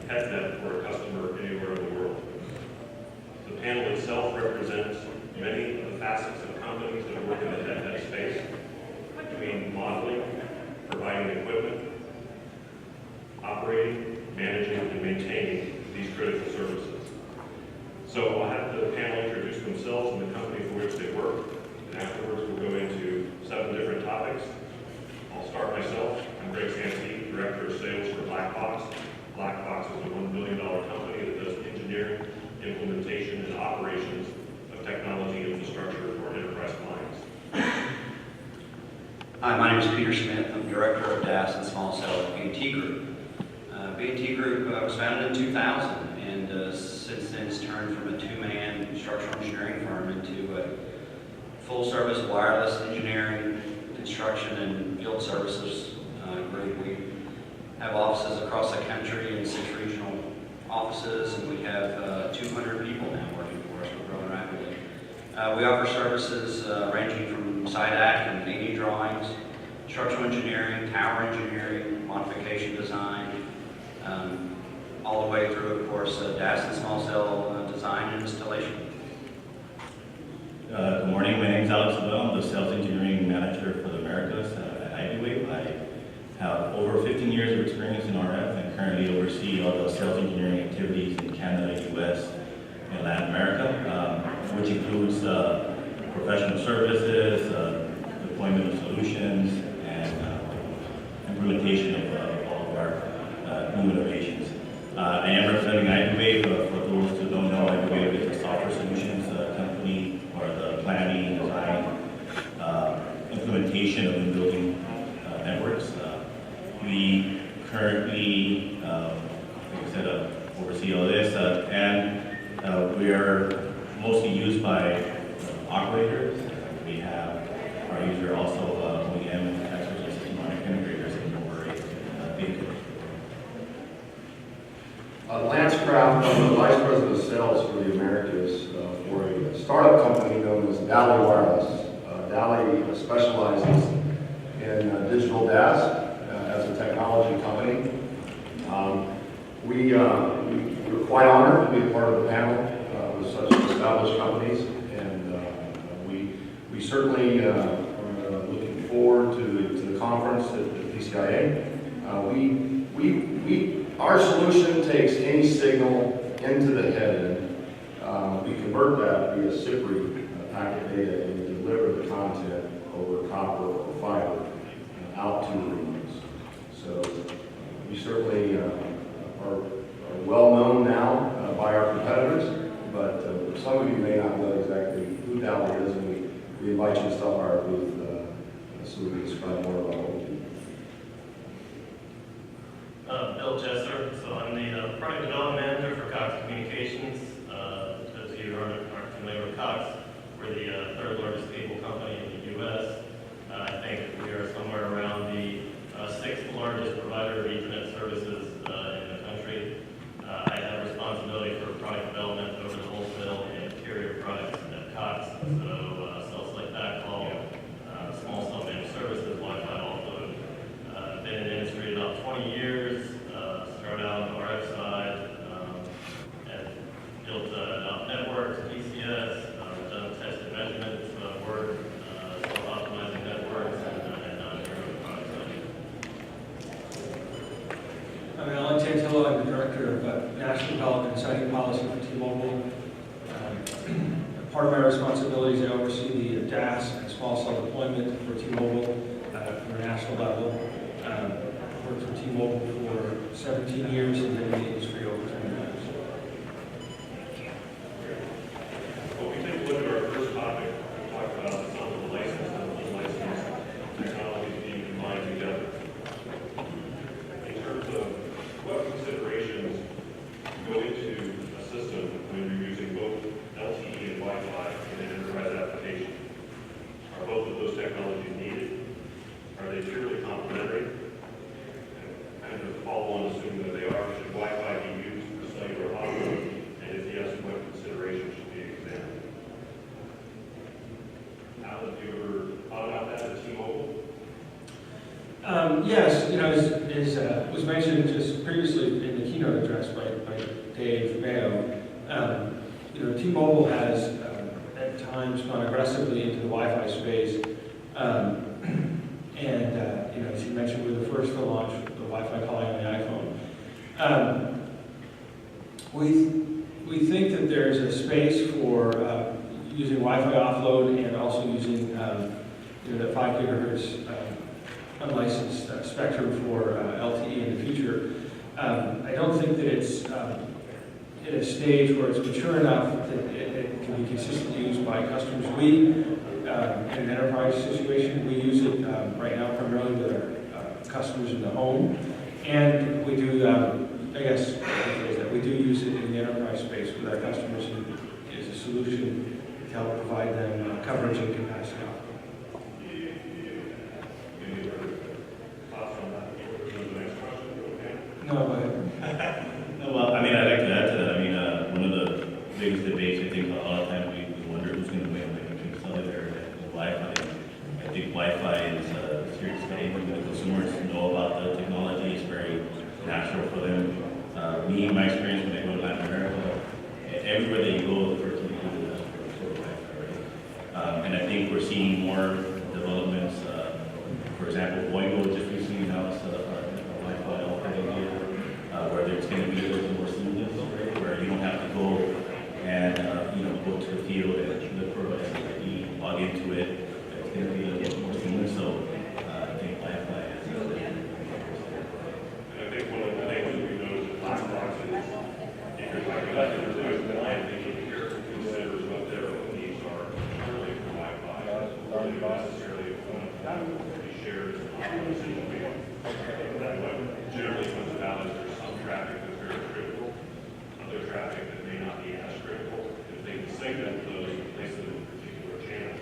HetNet for a customer anywhere in the world. The panel itself represents many of the facets of companies that work in the HetNet space, between modeling, providing equipment, operating, managing, and maintaining these critical services. So I'll have the panel introduce themselves and the company for which they work, and afterwards we'll go into 7 different topics. I'll start myself. I'm Greg Santee, Director of Sales for BlackBox. BlackBox is a $1 billion company that does engineering, implementation, and operations of technology infrastructure for enterprise clients. Hi, my name is Peter Smith. I'm Director of DAS and Small Cell at B&T Group. B&T Group was founded in 2000, and since then it's turned from a 2-man structural engineering firm into a full-service wireless engineering, construction, and field services group. We have offices across the country in 6 regional offices, and we have 200 people now working for us. We're growing rapidly. We offer services ranging from site act and A&E drawings, structural engineering, tower engineering, modification design, all the way through, of course, DAS and small cell design and installation. Good morning, my name is Alex Jovel. I'm the Sales Engineering Manager for the Americas at Ivywave. I have over 15 years of experience in RF and currently oversee all the sales engineering activities in Canada, US, and Latin America, which includes professional services, deployment of solutions, and implementation of all of our new innovations. I am representing Ivywave. For those who don't know, Ivywave is a software solutions company for the planning, design, implementation of new building networks. We currently, like I said, oversee all this, and we are mostly used by operators. We have our user also OEM manufacturers and system integrators in over a big. Lance Craft, I'm the Vice President of Sales for the Americas for a startup company known as Dali Wireless. Dali specializes in digital DAS as a technology company. We're quite honored to be a part of the panel with such established companies, and we certainly are looking forward to the conference at the PCIA. Our solution takes any signal into the head end. We convert that via CIPRI packet data and we deliver the content over copper or fiber out to the rooms. So we certainly are well known now by our competitors, but some of you may not know exactly who Dali is, and we invite you to stop by our booth so we can describe more about what we do. Bill Jesser, so I'm the Product Development Manager for Cox Communications. Those of you who aren't familiar with Cox, we're the 3rd largest cable company in the U.S. I think we are somewhere around the 6th largest provider of Ethernet services in the country. I have responsibility for product development over the wholesale and carrier products at Cox, so cells like backhaul, small cell managed services, Wi-Fi offload. Been in the industry about 20 years. Started out on the RF side, and built out networks, PCS, done test and measurement work, self-optimizing networks, and on product side. I'm Allan Tantillo. I'm the Director of National Development and Siting Policy for T-Mobile. Part of my responsibilities, I oversee the DAS and small cell deployment for T-Mobile from a national level. Worked for T-Mobile for 17 years and been in the industry over 20 years. Well, we take a look at our first topic. We talk about some of the licensed and unlicensed technologies being combined together. In terms of what considerations go into a system when you're using both LTE and Wi-Fi in an enterprise application, are both of those technologies needed? Are they purely complementary? And kind of follow on, assuming that they are, should Wi-Fi be used Yes, you know, as was mentioned just previously in the keynote address by Dave Mayo, you know, T-Mobile has at times gone aggressively into the Wi-Fi space, and you know, as you mentioned, we were the first to launch the Wi-Fi calling on the iPhone. We think that there's a space for using Wi-Fi offload and also using you know, the 5 gigahertz unlicensed spectrum for LTE in the future. I don't think that it's at a stage where it's mature enough that it can be consistently used by customers. We, in an enterprise situation, we use it right now primarily with our customers in the home, and we do, I guess, that we do use it in the enterprise space with our customers as a solution to help provide them coverage and capacity. No, go ahead. No, well, I mean, I'd like to add to that. I mean, one of the biggest debates, I think, a lot of times we wonder who's going to win between cellular and Wi-Fi. I think Wi-Fi is here to stay. When the consumers know about the technology, it's very natural for them. Me, my experience when I go to Latin America, everywhere that you go, the first thing you do is ask for Wi-Fi, right? And I think we're seeing more developments. For example, Boingo just recently announced a Wi-Fi offering here, where there's going to be a little more seamless, right? Where you don't have to go and you know, go to the field and look for a SSID, log into it. It's going to be a little more seamless. So I think Wi-Fi is. And I think one of the things that we noticed at BlackBox is if you're talking about the client, they need to carefully consider what their own needs are really for Wi-Fi. Really necessarily one of them to be shared as a common situation. That what generally comes about is there's some traffic that's very critical, other traffic that may not be as critical. If they can segment those and place them in particular channels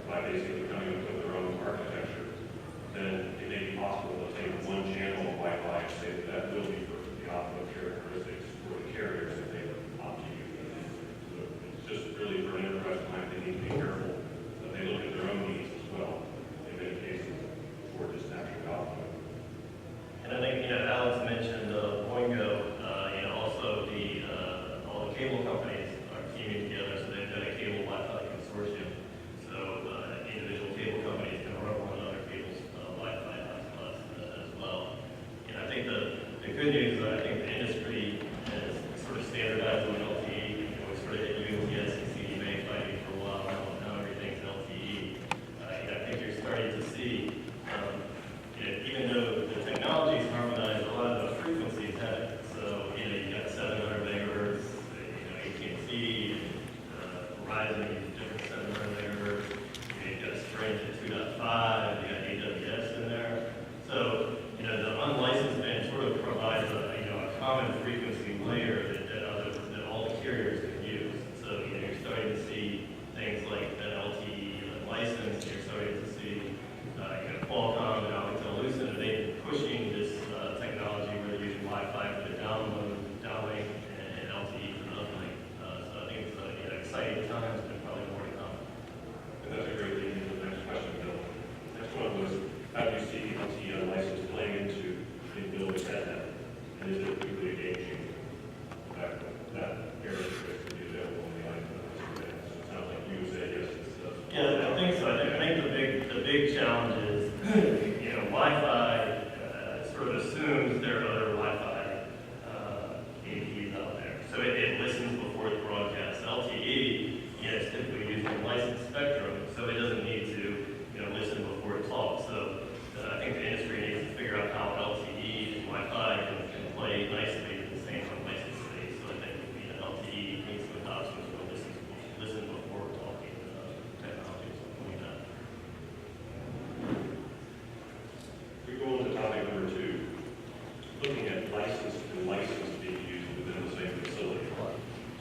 by basically coming up with their own architecture, then it may be possible to take one channel of Wi-Fi and say that that will be for the optimal characteristics for the carriers that they opt to use. So it's just really for an enterprise client, they need to be careful that they look at their own needs as well in many cases for just natural output. And I think, you know, Alex mentioned Boingo, you know, also all the cable companies are teaming together, so they've got a cable Wi-Fi consortium. So individual cable companies can run on other cable's Wi-Fi hotspots as well. And I think the good news is that I think the industry has sort of standardized on LTE. You know, we sort of hit you with the SEC May fighting for a while now everything's LTE. And I think you're starting to see, even though the technology is harmonized, a lot of the frequencies haven't. So, you know, you got 700 megahertz, you know, AT&T, and Verizon uses different 700 megahertz. You know, you've got Sprint at 2.5, you got AWS in there. So, you know, the unlicensed band sort of provides a, you know, a common frequency layer that all the carriers can use. So, you know, you're starting to see things like the LTE license, you're starting to see Qualcomm and Alcatel-Lucent, they've been pushing this technology where they're using Wi-Fi for the downlink, and LTE for the uplink. So I think it's exciting times, and probably more to come. And that's a great lead into the next question, Bill. Next one was, how do you see LTE unlicensed playing into the bill with HetNet? And is it really a game changer? That area could be available on the iPhone. So it sounds like you say yes. Yeah, I think so. I think the big challenge is, you know, Wi-Fi sort of assumes there are other Wi-Fi APs out there. So it listens before it broadcasts. LTE, you know, it's typically using licensed spectrum, so it doesn't need to, you know, listen before it talks. So I think the industry needs to figure out how LTE and Wi-Fi can play nicely in the same unlicensed space. So I think, you know, LTE needs to adopt some sort of listen before talking technology, something like that. We go on to topic number 2, looking at licensed and licensed being used within the same facility.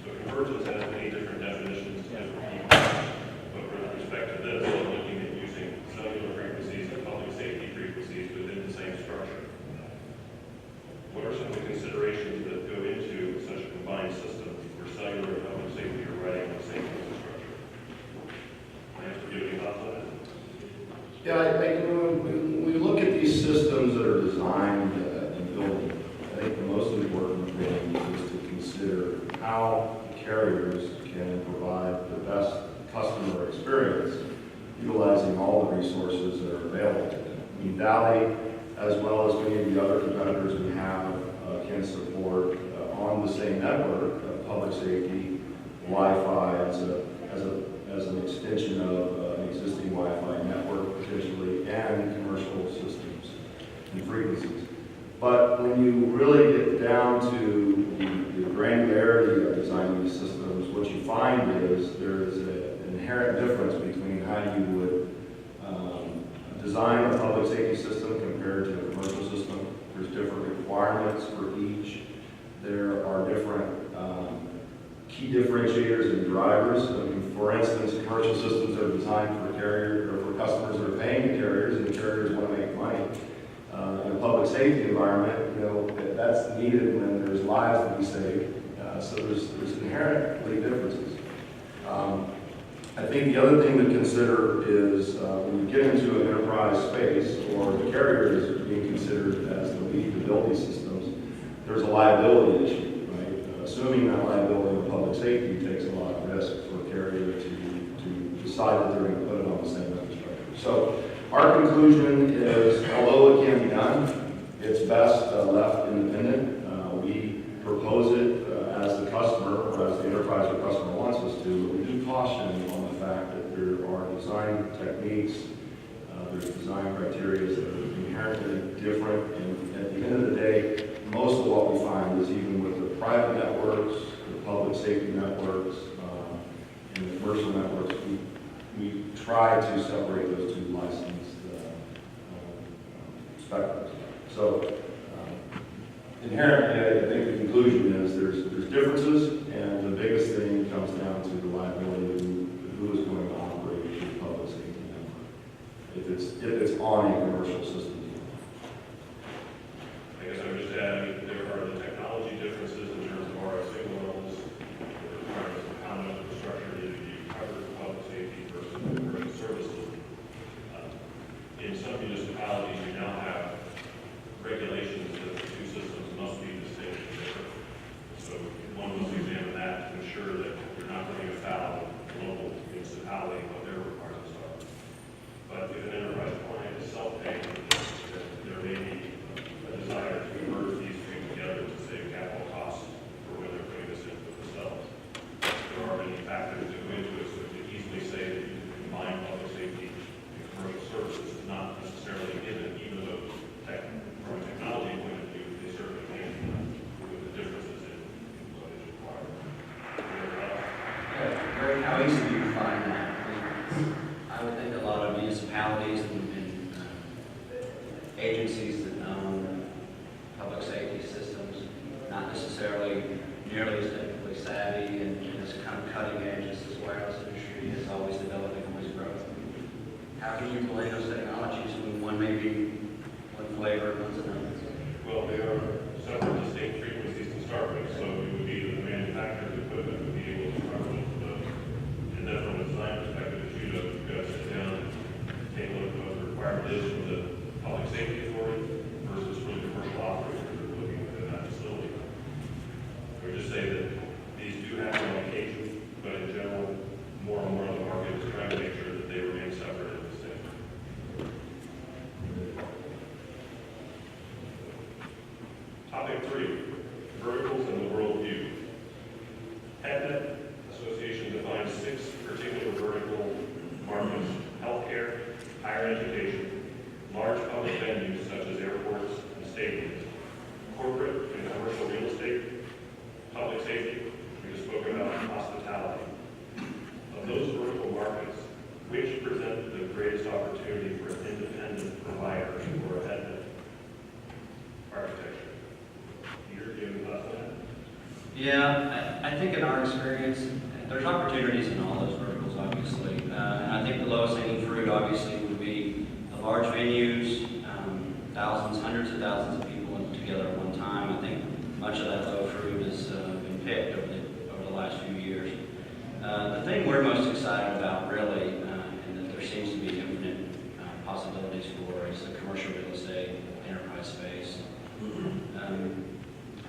So convergence has many different definitions to different people, but with respect to this, we're looking at using cellular frequencies and public safety frequencies within the same structure. What are some of the considerations that go into such a combined system where cellular and public safety are running on the same infrastructure? Lance, do you have any thoughts on that? Yeah, when we look at these systems that are designed and built, I think the most important thing is to consider how carriers can provide the best customer experience utilizing all the resources that are available to them. I mean, Valley, as well as many of the other competitors we have, can support on the same network public safety, Wi-Fi as an extension of an existing Wi-Fi network potentially, and commercial systems and frequencies. But when you really get down to the granularity of designing these systems, what you find is there is an inherent difference between how you would design a public safety system compared to a commercial system. There's different requirements for each. There are different key differentiators and drivers. I mean, for instance, commercial systems are designed for carriers or for customers that are paying the carriers, and the carriers want to make money. In a public safety environment, you know, that's needed when there's lives to be saved. So there's inherently differences. I think the other thing to consider is when you get into an enterprise space, or the carrier is being considered as the lead to build these systems, there's a liability issue, right? Assuming that liability in public safety takes a lot of risk for a carrier to decide that they're going to put it on the same infrastructure. So our conclusion is, although it can be done, it's best left independent. We propose it as the customer, or as the enterprise or customer wants us to, but we do caution on the fact that there are design techniques, there's design criteria that are inherently different, and at the end of the day, most of what we find is even with the private networks, the public safety networks, and the commercial networks, we try to separate those two licensed spectrums. So inherently, I think the conclusion is there's differences, and the biggest thing comes down to the liability of who is going to operate the public safety network, if it's on a commercial system. I guess I would just add, I mean, there are the technology differences in terms of RF signal levels, the requirements of how much infrastructure needed to be covered for public safety versus commercial services. In some municipalities, you now have regulations that the two systems must be distinct and different. So one must examine that to ensure that you're not running afoul of the local municipality and what their requirements are. But if an enterprise client is self-paying, then there may be a desire to merge these two together to save capital costs for when they're putting this in for themselves. There are many factors that go into it, so you can easily say that you can combine public safety and commercial services is not necessarily given, even though from a technology point of view, they certainly can be done with the differences in what is required. Greg, how easy do you find that? I would think a lot of municipalities and agencies that own public safety systems, not necessarily nearly as technically savvy and as kind of cutting edge as this wireless industry is always developing, always growing. How can you blend those technologies when one may be one flavor and one's another? Well, they are separate distinct frequencies to start with, so it would be the manufacturer's equipment would be able to cover both of those. And then from a design perspective, as you know, you've got to sit down and take a look at what the requirement is from the public safety authority versus from the commercial operators that are looking within that facility. I would just say that these do happen on occasion, but in general, more and more of the market is trying to make sure that they remain separate and distinct. Topic 3, verticals and the worldview. HetNet Association defines 6 particular vertical markets: healthcare, higher education, large public venues such as airports and stadiums, corporate and commercial real estate, public safety, we just spoke about hospitality. Of those vertical markets, which present the greatest opportunity for an independent provider or a HetNet architecture? Peter, do you have any thoughts on that? Yeah, I think in our experience, there's opportunities in all those verticals, obviously. And I think the lowest hanging fruit, obviously, would be the large venues, thousands, hundreds of thousands of people together at one time. I think much of that low fruit has been picked over the last few years. The thing we're most excited about, really, and that there seems to be infinite possibilities for, is the commercial real estate.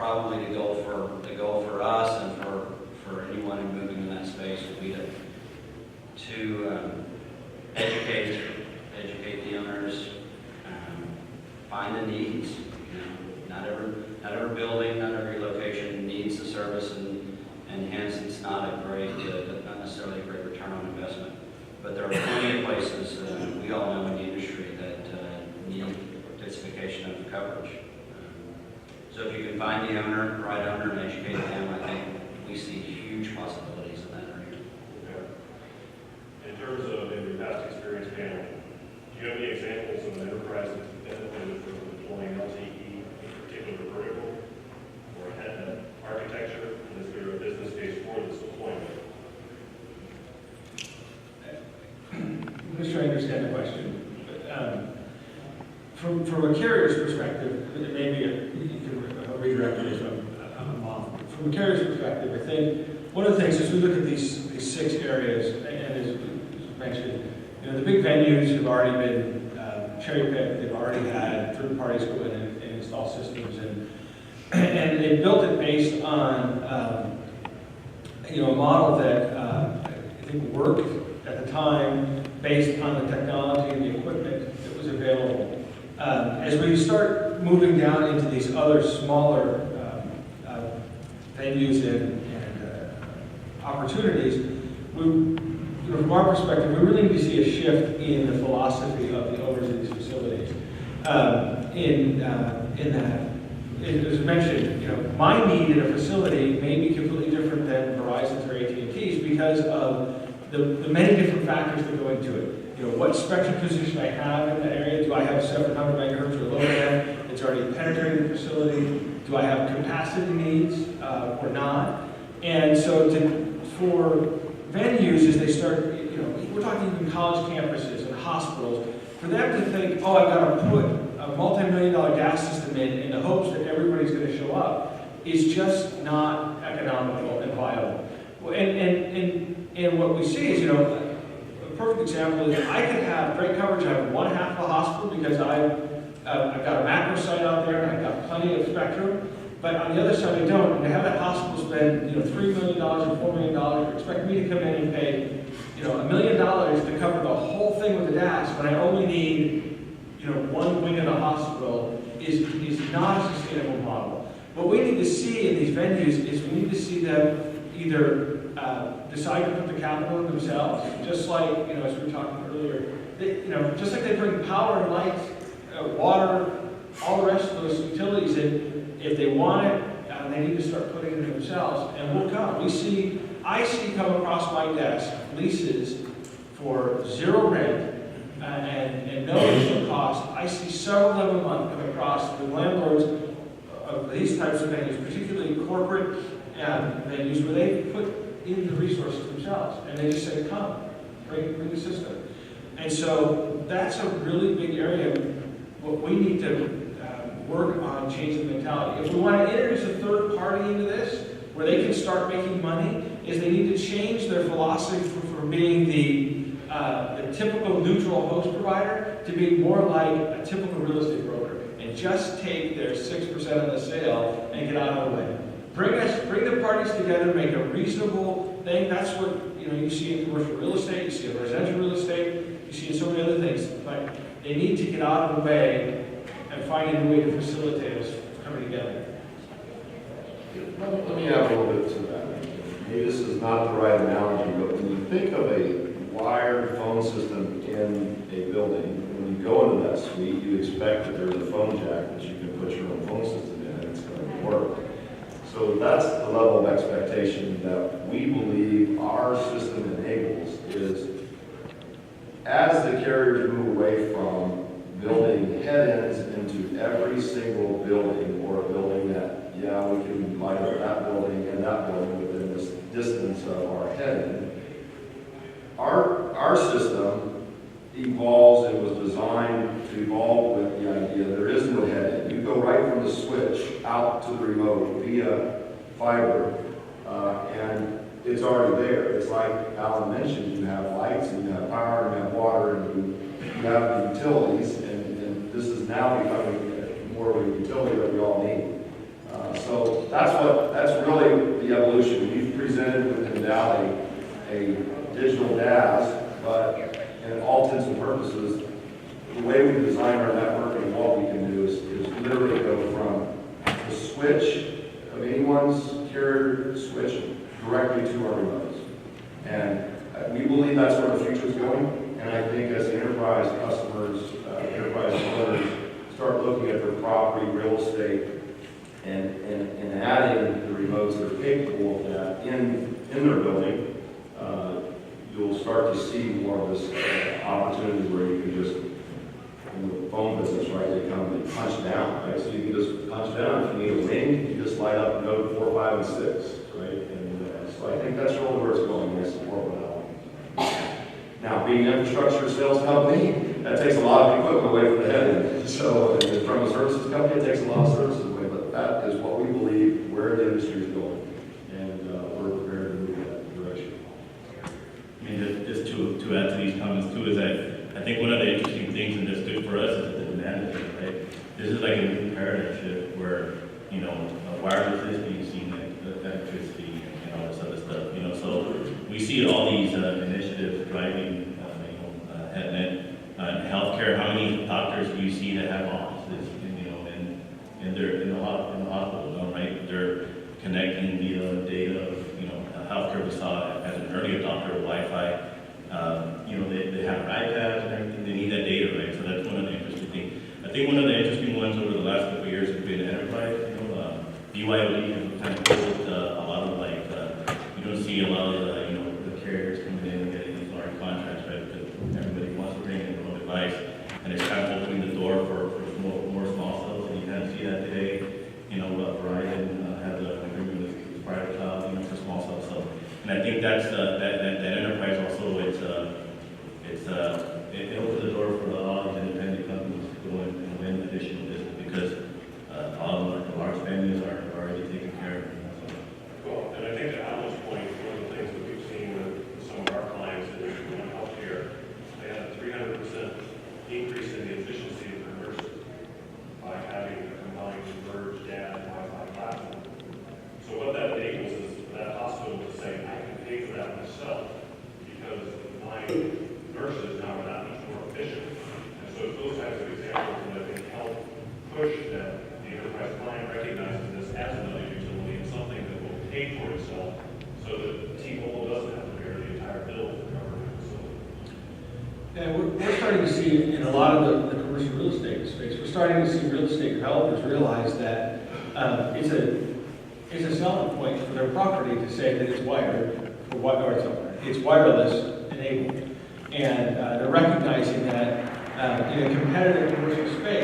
probably the goal for us and for anyone moving in that space would be to educate the owners, find the needs. Not every building, not every location needs the service, and hence it's not not necessarily a great return on investment. But there are plenty of places we all know in the industry that need densification of coverage. So if you can find the right owner, and educate them, I think we see huge possibilities in that area. Okay. In terms of in your past experience panel, do you have any examples of an enterprise that's benefited from deploying LTE, in particular vertical or HetNet architecture? And is there a business case for this deployment? I'm just trying to understand the question. From a carrier's perspective, maybe you can redirect it if I'm off. From a carrier's perspective, I think one of the things is we look at these 6 areas, and as mentioned, the big venues have already been cherry-picked. They've already had third parties go in and install systems, and they built it based on a model that I think worked at the time, based on the technology and the equipment that was available. As we start moving down into these other smaller venues and opportunities, from our perspective, we really need to see a shift in the philosophy of the owners of these facilities. In that, as mentioned, my need in a facility may be completely different than Verizon's or AT&T's because of the many different factors that go into it. What spectrum position I have in that area. Do I have 700 megahertz or low band that's already penetrated the facility? Do I have capacity needs or not? And so for venues, as they start, we're talking even college campuses and hospitals, for them to think, oh, I've got to put a multi-million-dollar gas system in the hopes that everybody's going to show up, is just not economical and viable. And what we see is, a perfect example is I could have great coverage. I have one half of a hospital because I've got a macro site out there and I've got plenty of spectrum. But on the other side, I don't. And to have that hospital spend, $3 million or $4 million, expect me to come in and pay, $1 million to cover the whole thing with the DAS when I only need, one wing of the hospital is not a sustainable model. What we need to see in these venues is we need to see them either decide to put the capital in themselves, just like, as we were talking earlier, just like they bring power and light, water, all the rest of those utilities in. If they want it, they need to start putting it in themselves, and we'll come. I see come across my desk leases for 0 rent and no additional cost. I see several of them a month come across the landlords of these types of venues, particularly corporate venues, where they put in the resources themselves, and they just say, come, bring the system. And so that's a really big area. What we need to work on changing the mentality. If we want to introduce a third party into this, where they can start making money, is they need to change their philosophy from being the typical neutral host provider to being more like a typical real estate broker, and just take their 6% of the sale and get out of the way. Bring the parties together, make a reasonable thing. That's what you see in commercial real estate, you see in residential real estate, you see in so many other things. But they need to get out of the way and find a way to facilitate us coming together. Let me add a little bit to that. Maybe this is not the right analogy, but when you think of a wired phone system in a building, when you go into that suite, you expect that there's a phone jack that you can put your own phone system in and it's going to work. So that's the level of expectation that we believe our system enables, is as the carriers move away from building head-ends into every single building, or a building that, we can light up that building and that building within this distance of our head-end. Our system evolves and was designed to evolve with the idea there is no head-end. You go right from the switch out to the remote via fiber, and it's already there. It's like Alan mentioned, you have lights and you have power and you have water and you have the utilities, and this is now becoming more of a utility that we all need. So that's really the evolution. We've presented within Valley a digital DAS, but in all intents and purposes, the way we design our network and what we can do is literally go from the switch of anyone's carrier switch directly to our remotes. And we believe that's where the future is going. And I think as the enterprise customers, enterprise owners start looking at their property, real estate, and adding the remotes that are capable of that in their building, you'll start to see more of this opportunity where you can just, in the phone business, right, they come and punch down, right? So you can just punch down. If you need a link, you just light up node 4, 5, and 6, right? And so I think that's really where it's going. We support what now, being an infrastructure sales company, that takes a lot of equipment away from the head end. So and from a services company, it takes a lot of services away. But that is what we believe where the industry is going. And we're prepared to move in that direction. I mean, just to add to these comments too, is that I think one of the interesting things, and that's good for us, is the demand of it, right? This is like a new paradigm shift where, you know, wireless is being seen like electricity and all this other stuff, you know. So we see all these initiatives driving, HetNet, healthcare. How many doctors do you see that have offices, you know, and they're in the hospital, right? They're connecting the data of, you know, healthcare. We saw as an early adopter of Wi-Fi. You know, they have iPads and everything. They need that data, right? So that's one of the interesting things. I think one of the interesting ones over the last couple of years has been enterprise. You know, BYOD has kind of built a lot of like, you don't see a lot of you know, the carriers coming in and getting these large contracts, right? Because everybody wants to bring in their own device, and it's kind of opening the door for more small cells, and you kind of see that today. You know, Verizon has an agreement with private cloud, you know, for small cells. So, and I think that's that enterprise also. It opens the door for a lot of independent companies to go and win additional business because all of the large venues are already taken care of. So. Well, and I think to Alan's point, one of the things that we've seen with some of our clients in healthcare, they had a 300% increase in the efficiency of their nurses by having a combined converged DAS and Wi-Fi platform. So what that enables is for that hospital to say, I can pay for that myself because my nurses now are that much more efficient. And so it's those types of examples that I think help push that the enterprise client recognizes this as another utility and something that will pay for itself so that T-Mobile doesn't have to bear the entire bill for the government facility. And we're starting to see in a lot of the commercial real estate space, we're starting to see real estate developers realize that it's a selling point for their property to say that it's wired, it's wireless enabled. And they're recognizing that in a competitive commercial space,